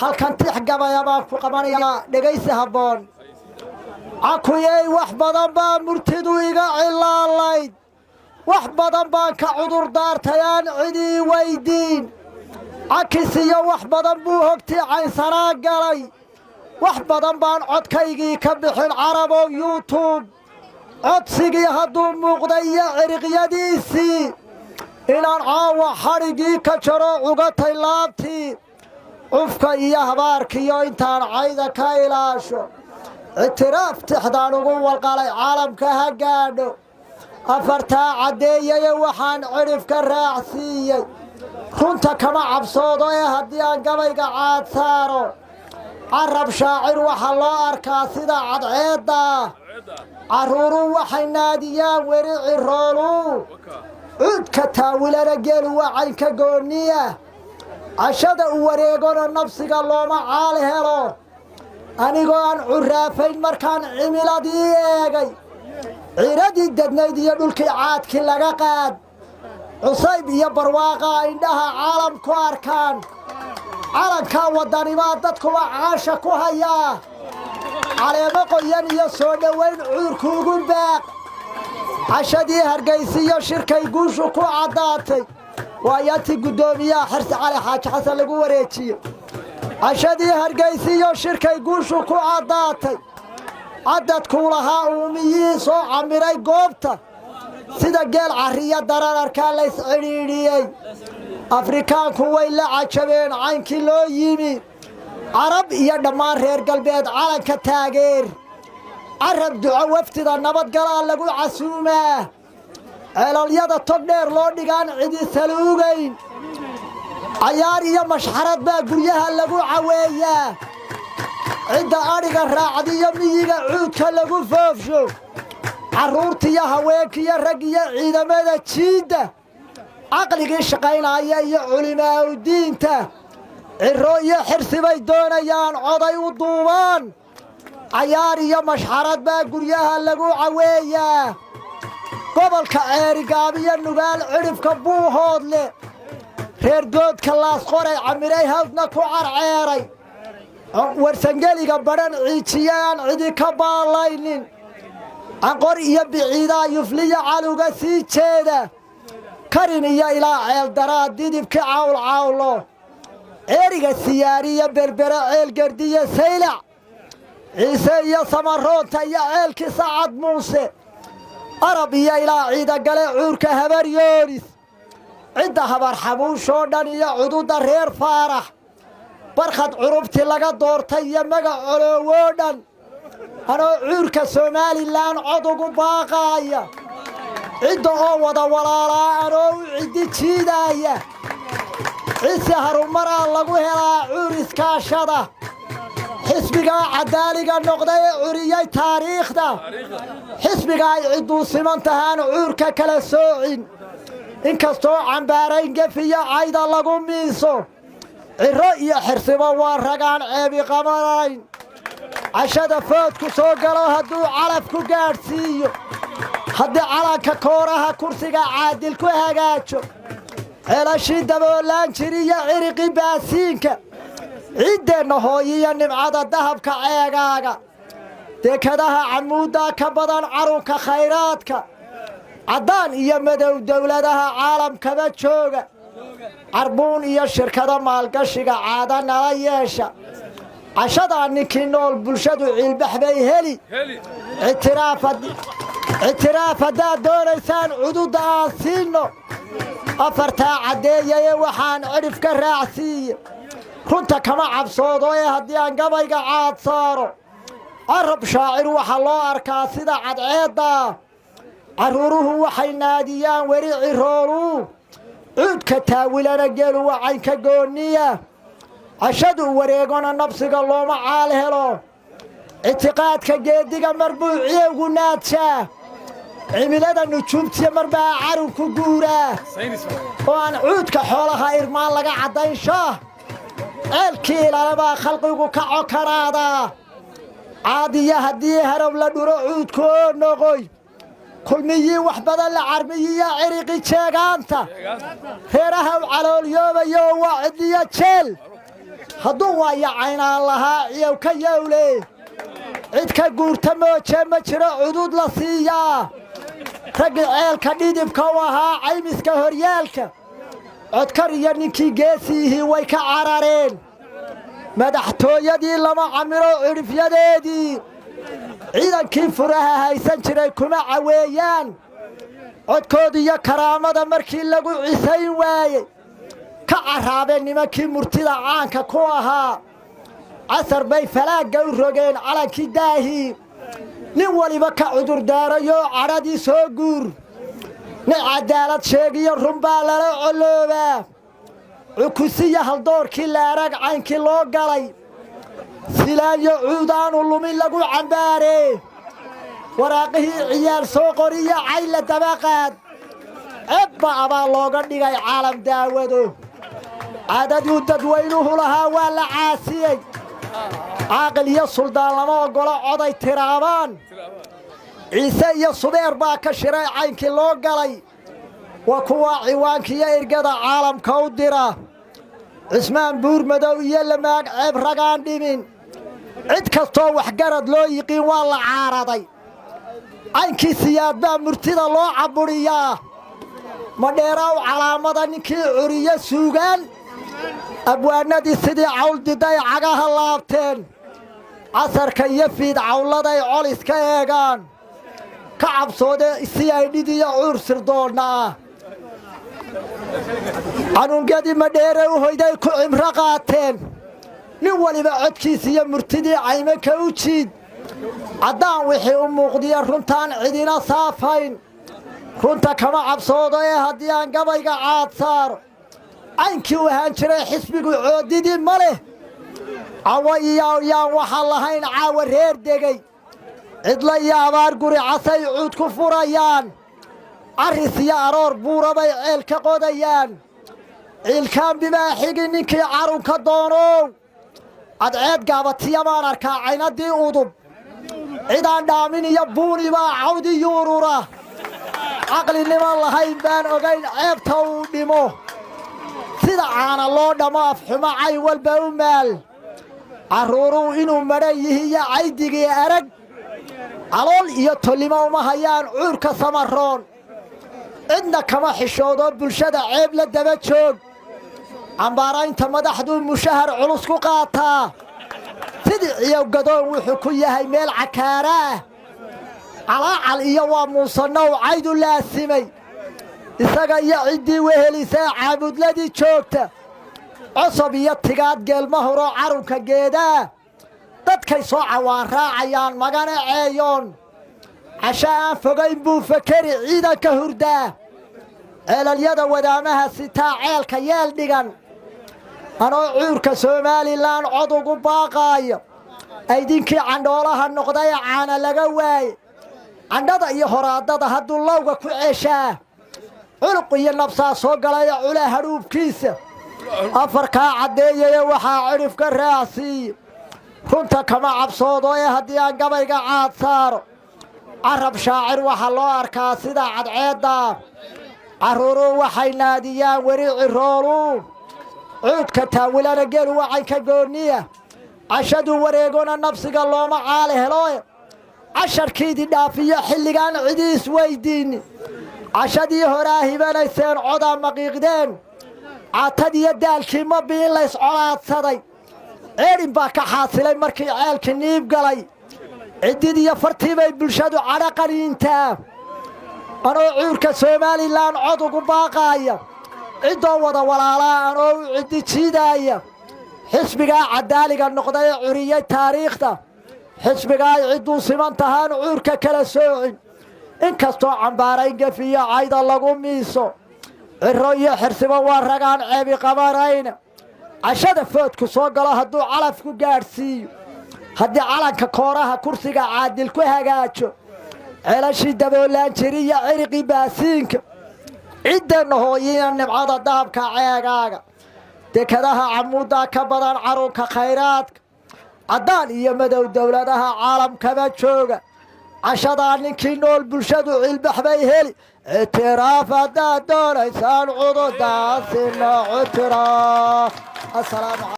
هل كان تحقب يا باب قمانية دقيس هبون عكويي وحبضا با مرتدو إيقا إلا الليد وحبضا با كعذر دارتيان عدي ويدين عكسية وحبضا بو هكتي عين سراق قلي وحبضا بان عدكيقي كبح العرب ويوتوب عدسيقي هدو مقضي عرقيديسي إلان عاوة حرقي كجرو عقتي لابتي عفكا إياه باركيو انتان عايدا كايلاشو اعتراف تحضانو والقالي عالم كهقادو أفرتا عديي وحان عرف كالراعسيي كنت كما عبصودو يهديان قبيق عاد ثارو عرب شاعر وحلا أركاسيدا عد عيدا عرورو وحي ناديان وريعي رولو عد كتاولا رجالو وعين كقونية عشاد وريقون النفسي قالوا ما عالي هلو أنيقون عرافين مركان عميلا دييقي عيرادي ددنيدي يدولكي عادكي لغا قاد عصيب يبرواقا إنها عالم كواركان عالم كان ودانيبات دادكوا عاشكو هيا عليما قيان يسونا وين عوركوغو باق عشادي هرقايسي شركة يقوشو كو عداتي وآياتي قدومية حرس على حاج حسن لقو وريتي عشادي هرقايسي شركة يقوشو كو عداتي عدد كولها أميي سو عميري قوبتا سيدا قيل عرية دران أركان ليس عريريي أفريكان كوي لا عجبين عين كيلو يمي عرب إيا دمان رير قلبيد على كتاقير عرب دعا وفتدا نبات قلال لقو عسومة على اليد تقدر لو ديغان عدي سلوغين عيار إيا مشحرات با قريها لقو عوية عدا آريقا راعدي يمييقا عودكا لقو فوفشو عرورتي يا هواكي يا رقيا عيدا ماذا تشيدا عقلي شقين عيا يا علماء ودينتا الرؤية حرسي بيدونيان عضي والضومان عياري يا مشحرات با قريها لقو عوية قبل كعيري قابيا نقال عرف كبوهود لي رير دود كلاس قوري عميري هودنكو عرعيري ورسنقلي قبران عيتيان عدي كبالاينين عنقر يبي عيدا يفلي عالوغا سيتشيدا كارين يا إلا عيل دراد ديدي بكي عاول عاولو عيريغا سيارية بربرا عيل قردية سيلع عيسى يا سمروتا يا عيل كسعد موسى عربي يا إلا عيدا قلي عوركا هبر يوريس عدا هبر حبوش ودان يا عدود رير فارح برخد عربتي لغا دورتي يا مغا علوودان أنا عوركا سومالي لان عدوغو باقايا عدا ودا ولالا أنا عدي تشيدايا عيسى هرمرا لغو هلا عوريس كاشدا حسبك عدالك النقطة عوريي تاريخ دا حسبك عدو سمنتهان عوركا كلا سوعين إنكستو عمبارين قفية عايدا لغو ميسو الرأي حرسبا وارغان عيبي قمرين عشاد فوتكو سوقلو هدو علفكو قارسيو هدي علاكا كورها كرسيقا عادلكو هاقاتشو علاشي دبولان شريا عرقي باسينكا عيدين هويا نمعادا دهبكا عيقاقا ديكدها عمودا كبضان عروكا خيراتكا عدان إيا مدو دولدها عالم كبتشوغا عربون إيا شركة مالقشيقا عادا نلايشا عشادا نكي نول بلشدو عيلبح بي هلي اعترافا دا دونيسان عدود آسينو أفرتا عدية وحان عرف كالراعسية كنت كما عبصودو يهديان قبيق عاد صارو عرب شاعر وحلو أركاسيدا عد عيدا عروروه وحي ناديان وريعي رولو عود كتاولا رجالو وعين كقونية عشادو وريقون النبسي قالوا ما عالهلو اعتقاد كجيديقا مربوعيه وناتشا عميلada nujuubtiya marba carun ku guura oo aan cuudka xoolaha irmaan laga cadaysho eelkii ilaalaba khalqigu ka cokaraada caadiya hadii harab la dhuro cuudko noqoy kulmiyi wax badan la carmiyiya ciriqi jeegaanta heeraha calooliyoobayo wacdiya jeel hadduu waaya caynaan lahaa ciyow ka yowle cidka guurta mooje ma jiro cudud la siiyaa raggi ceelka dhidibka u ahaa caymiska horyaalka codkar iyo ninkii geesiihii way ka carareen madaxtooyadii lama camiro cidhifyadeedii ciidankii furaha haysan jiray kuma caweeyaan codkooda iyo karaamada markii lagu cisayn waayey ka carraabeen nimankii murtida caanka ku ahaa casar bay falaagga u rogeen calankii daahii nin waliba ka cudurdaarayoo cadhadii soo guur nin cadaalad sheegiyo runbaa lala coloobaa cukusiya haldoorkii laarag caynkii loo galay silaanyo cuudaanu lumin lagu cambaaree waraaqihii ciyaal soo qoriyo cayla dabaqaad cebba abaa looga dhigay caalam daawado caadaduu dadweynuhu lahaa waa la caasiyey caaqil iyo suldaan lama oggolo coday tiraabaan ciise iyo subeer baa ka shiray caynkii loo galay waa kuwaa ciwaankiiyo ergada caalamka u dira cismaan buurmadow iyo lamaag ceeb ragaan dhimin cid kastoo waxgarad loo yiqiin waa la caaraday caynkii siyaad baa murtida loo cabudhiyaa madheeraw calaamada ninkii curiyo suugaan abwaanadii sidii cawldiday cagaha laabteen casarka iyo fiid cawladay colis ka eegaan ka cabsoode si ay dhidiyo cuur sirdoonna ah canuungadii madheere u hoyday ku cimro qaateen nin waliba codkiis iyo murtidii cayme ka u jiid caddaan wixii u muuqdiya runtaan cidina saafayn runta kama cabsoodo ee haddii aan gabayga caad saaro caynkii u ahaan jiray xisbigu coodidii ma leh cawo iyo yaan waxaan lahayn caawa reer degey cidla iyo abaar guri casay cuud ku furayaan carris iyo aroor buurabay ceel ka qodayaan ciilkaan bimaa xigi ninkii carunka doonow cadceed gaabatiya baan arkaa caynadii udub cidaan dhaamin iyo buuni baa cawdi yuurura caqliniman lahayn baan ogayn ceebta uu dhimo sida caana loo dhammo afxumo cayn walba u maal carruuruu inuu madhan yihiiyo caydigii arag calool iyo tollimo uma hayaan cuurka samaroon cidna kama xishoodo bulshada ceeb la daba joog cambaaraynta madaxduu mushahar culus ku qaataa sidii ciyow gadoon wuxuu ku yahay meel cakaara ah calaacal iyo waa muusannow caydu laasimay isaga iyo ciddii wehelisee caabudladii joogta cosob iyo tigaad geelma huro carunka geedaa dadkay soo cawaan raacayaan magana ceeyoon casha aan fogayn buu fakeri ciidanka hurdaa ceelalyada wadaamaha sitaa ceelka yeel dhigan anoo cuurka somalilan cod ugu baaqaayo aydinkii candhoolaha noqday caana laga waaye candhada iyo horaadada hadduu lowga ku ceeshaa culuq iyo nabsaa soo galaya cula hadhuubkiisa afarkaa caddeeyaye waxaa cidhifka raacsiiye runta kama cabsoodo ee haddii aan gabayga caad saaro carab shaacir waxaa loo arkaa sida cadceeddaa carruuruu waxay naadiyaan weri cirooluu cuudka taawilana gelu wacanka goonniya cashaduu wareegona nabsiga looma caali heloe casharkiidii dhaafiyo xilligaan cidii isweyddiinni cashadii horaa hibanayseen codaa maqiiqdeen caatadiyo daalkii mabi in layscolaadsaday ceedhin baa ka xaasilay markii ceelkii niib galay ciddid iyo fartii bay bulshadu cadho qaniintaa anoo cuurka somalilan cod ugu baaqaaya ciddoo wada walaalaa anoo u ciddi jiidaaya xisbigaa caddaaliga noqday ee curiyey taariikhda xisbigaa ay cidduu siman tahaan cuurka kala soocin in kastoo cambaarayn gefiyo cayda lagu miiso ciro iyo xirsibo waa ragaan ceebi qabanayna cashada foodku soo galo hadduu calafku gaadhsiiyo haddii calanka kooraha kursiga caadil ku hagaajo ceelashii daboolaan jiriyo ciriqii baasiinka ciddeenna hooyiina nimcada dahabka ceegaaga dekadaha camuuddaa ka badan carunka khayraadka caddaan iyo madow dowladaha caalamkaba jooga cashadaa ninkii nool bulshadu cilbax bay heli ictiraaf haddaad doonaysaan cududaasina cutiraaf